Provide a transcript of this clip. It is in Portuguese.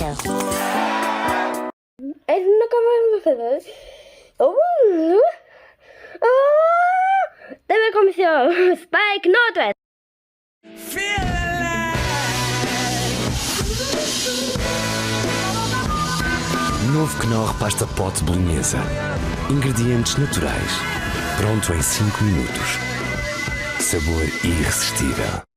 show. Deve começar Spike Northwest. Novo Knorr pasta pote bolonhesa. Ingredientes naturais. Pronto em 5 minutos. Sabor irresistível.